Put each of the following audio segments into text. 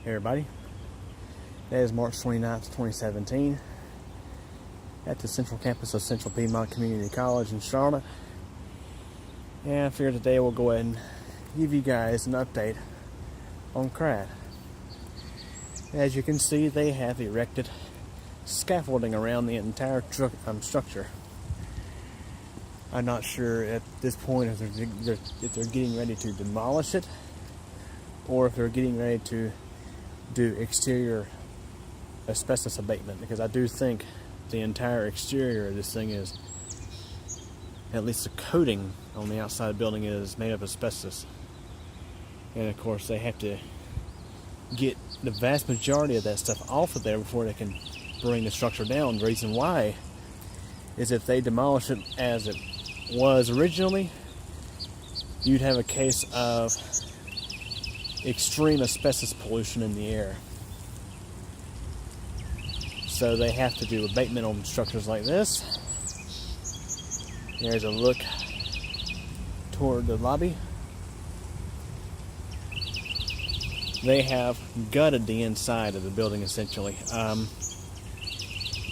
Hey everybody, today is March 29th, 2017 at the Central Campus of Central Piedmont Community College in Charlotte. And I figured today we'll go ahead and give you guys an update on Kratt. As you can see, they have erected scaffolding around the entire structure. I'm not sure at this point if they're getting ready to demolish it or if they're getting ready to do exterior asbestos abatement, because I do think the entire exterior of this thing is, at least the coating on the outside of the building, is made of asbestos. And of course they have to get the vast majority of that stuff off of there before they can bring the structure down. The reason why is if they demolish it as it was originally, you'd have a case of extreme asbestos pollution in the air. So they have to do abatement on structures like this. There's a look toward the lobby. They have gutted the inside of the building essentially.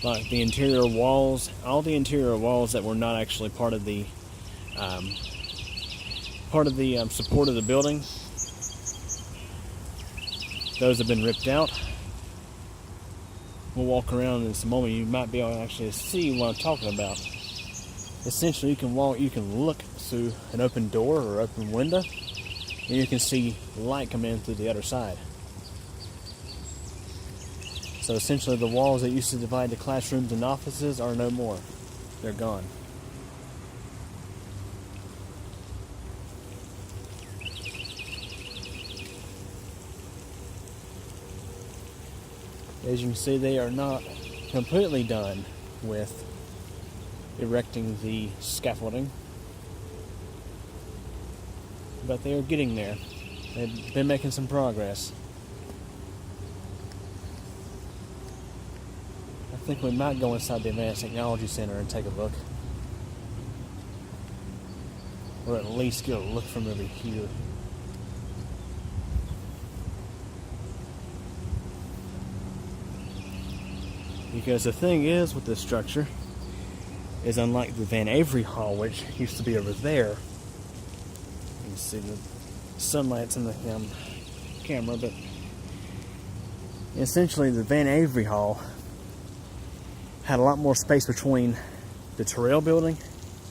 Like the interior walls, all the interior walls that were not actually part of the support of the building, those have been ripped out. We'll walk around in just a moment. You might be able to actually see what I'm talking about. Essentially, you can look through an open door or open window, and you can see light come in through the other side. So essentially, the walls that used to divide the classrooms and offices are no more. They're gone. As you can see, they are not completely done with erecting the scaffolding, but they are getting there. They've been making some progress. I think we might go inside the Advanced Technology Center and take a look, or at least get a look from over here. Because the thing is with this structure is, unlike the Van Avery Hall, which used to be over there, you can see the sunlight's in the camera, but essentially the Van Avery Hall had a lot more space between the Terrell building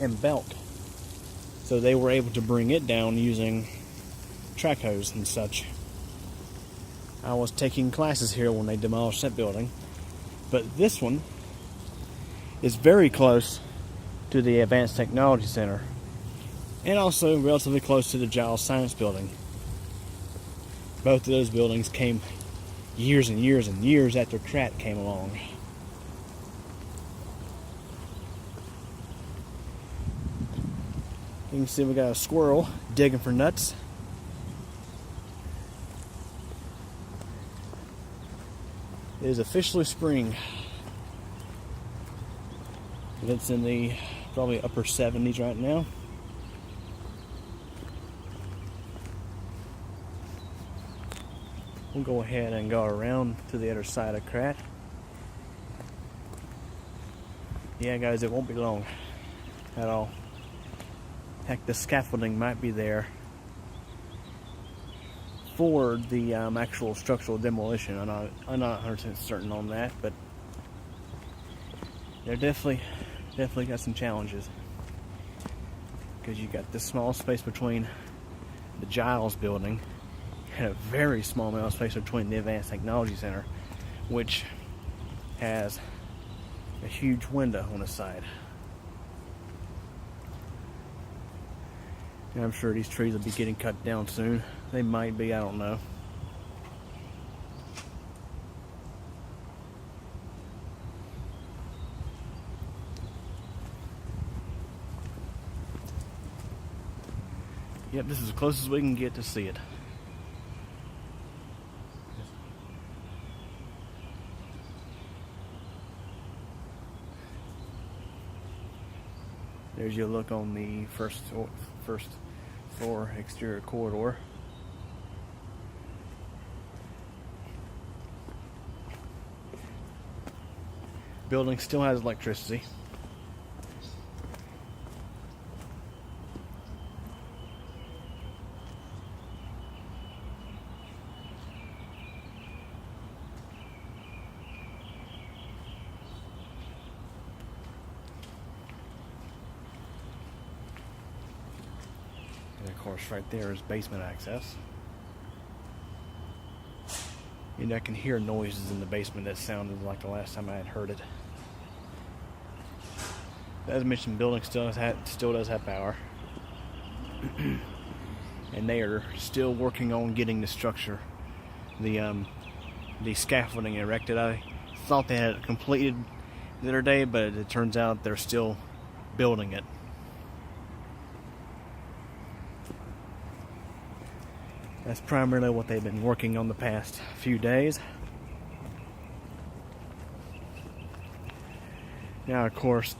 and Belk, so they were able to bring it down using track hose and such. I was taking classes here when they demolished that building. But this one is very close to the Advanced Technology Center, and also relatively close to the Giles Science Building. Both of those buildings came years and years and years after Kratt came along. You can see we got a squirrel digging for nuts. It is officially spring. It's in the probably upper 70s right now. We'll go ahead and go around to the other side of Kratt. Yeah, guys, it won't be long at all. Heck, the scaffolding might be there for the actual structural demolition. I'm not 100% certain on that, but they're definitely got some challenges, because you got this small space between the Giles building and a very small amount of space between the Advanced Technology Center, which has a huge window on the side. And I'm sure these trees will be getting cut down soon. They might be, I don't know. Yep, this is as close as we can get to see it. There's your look on the first floor exterior corridor. Building still has electricity. And of course, right there is basement access. And I can hear noises in the basement that sounded like the last time I had heard it. As mentioned, building still does have power. And they are still working on getting the structure, the scaffolding erected. I thought they had it completed the other day, but it turns out they're still building it. That's primarily what they've been working on the past few days. Now, of course,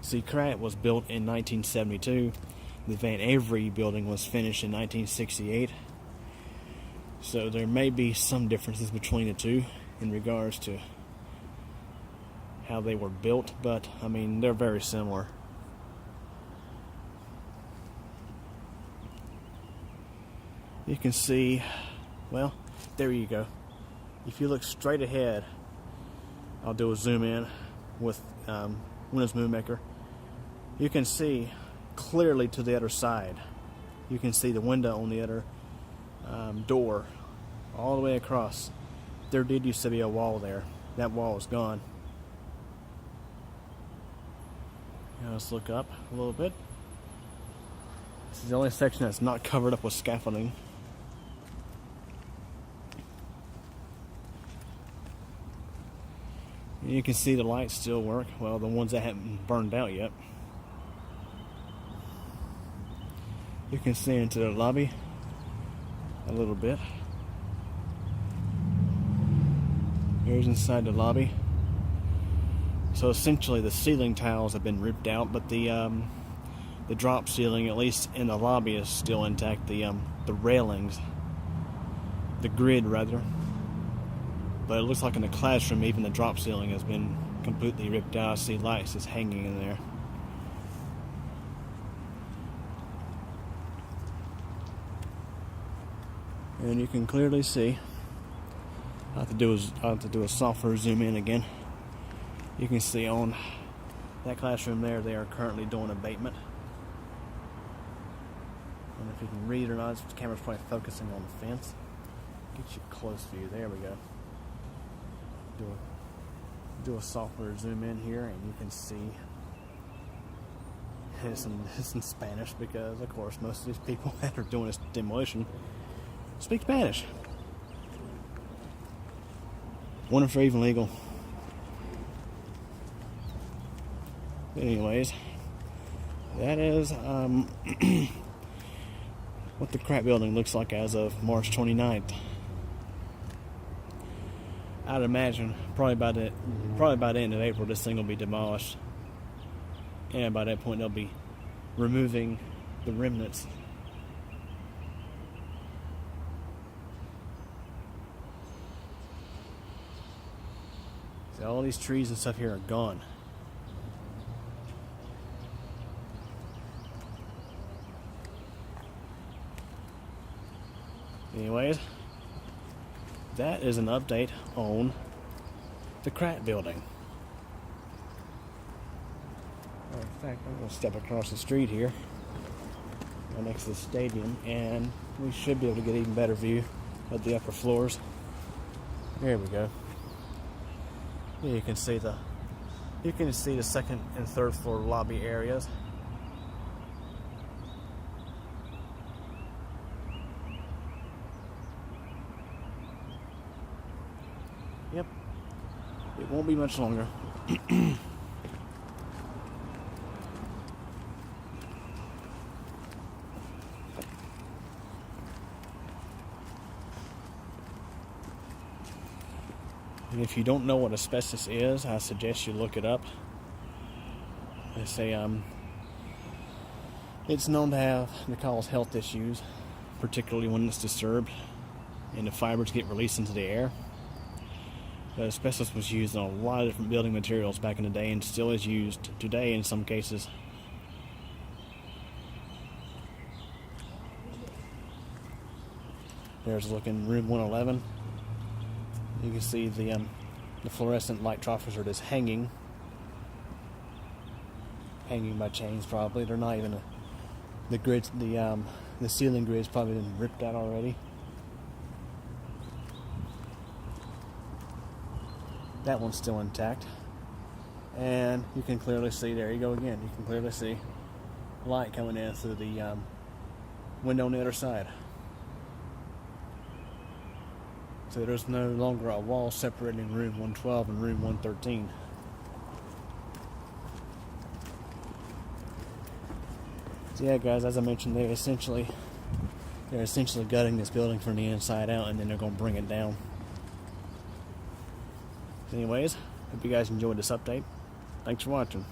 see, Kratt was built in 1972. The Van Avery building was finished in 1968. So there may be some differences between the two in regards to how they were built, but I mean, they're very similar. You can see, well, there you go. If you look straight ahead, I'll do a zoom in with Windows Movie Maker. You can see clearly to the other side. You can see the window on the other door, all the way across. There did used to be a wall there. That wall is gone. Now let's look up a little bit. This is the only section that's not covered up with scaffolding. You can see the lights still work. Well, the ones that haven't burned out yet. You can see into the lobby a little bit. Here's inside the lobby. So essentially the ceiling tiles have been ripped out, but the drop ceiling, at least in the lobby, is still intact. The railings, the grid rather. But it looks like in the classroom, even the drop ceiling has been completely ripped out. I see lights just hanging in there. And you can clearly see, I'll have to do a software zoom in again. You can see on that classroom there, they are currently doing abatement. I don't know if you can read or not, the camera's probably focusing on the fence. Get you a close view, there we go. Do a software zoom in here, and you can see it's in Spanish because, of course, most of these people that are doing this demolition speak Spanish. Wonder if they're even legal. Anyways, that is what the Kratt building looks like as of March 29th. I'd imagine probably by the end of April, this thing will be demolished, and by that point they'll be removing the remnants. So all these trees and stuff here are gone. Anyways, that is an update on the Kratt building. In fact, I'm going to step across the street here, right next to the stadium, and we should be able to get an even better view of the upper floors. There we go. You can see the second and third floor lobby areas. Yep, it won't be much longer. And if you don't know what asbestos is, I suggest you look it up. They say it's known to cause health issues, particularly when it's disturbed and the fibers get released into the air. But asbestos was used in a lot of different building materials back in the day and still is used today in some cases. There's looking room 111. You can see the fluorescent light troughers are just hanging by chains probably. They're not even the grids. The ceiling grid's probably been ripped out already. That one's still intact, and you can clearly see. There you go again. You can clearly see light coming in through the window on the other side. So there's no longer a wall separating room 112 and room 113. So yeah, guys, as I mentioned, they're essentially gutting this building from the inside out, and then they're going to bring it down. So anyways, hope you guys enjoyed this update. Thanks for watching.